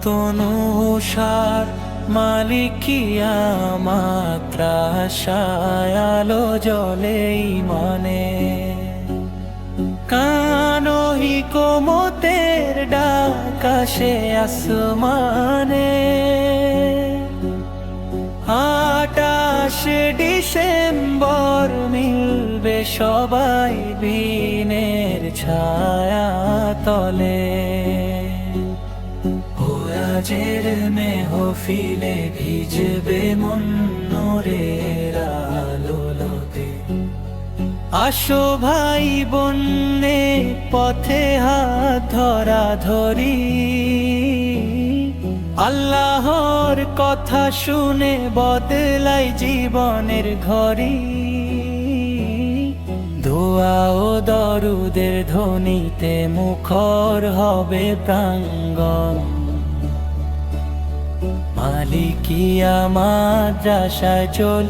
তনুষার মালিকিয়া মাত্রাশায় আলো জ্বলে ইমানে। কানহি কোমতের ডাক আসে আসমানে। 28 ডিসেম্বর মিলবে সবাই বিনের ছায়া তলে। হোয়াজের মেহফিলে ভিজবে মন নূরের আলোতে। আসো ভাই বন্যে পথে হাত ধরা ধরি। আল্লাহর কথা শুনে বদলাই জীবনের ঘড়ি। দোয়া ও দরুদের ধ্বনিতে মুখর হবে প্রাঙ্গণ। মালিকিয়া মাদ্রাসায় চলুন।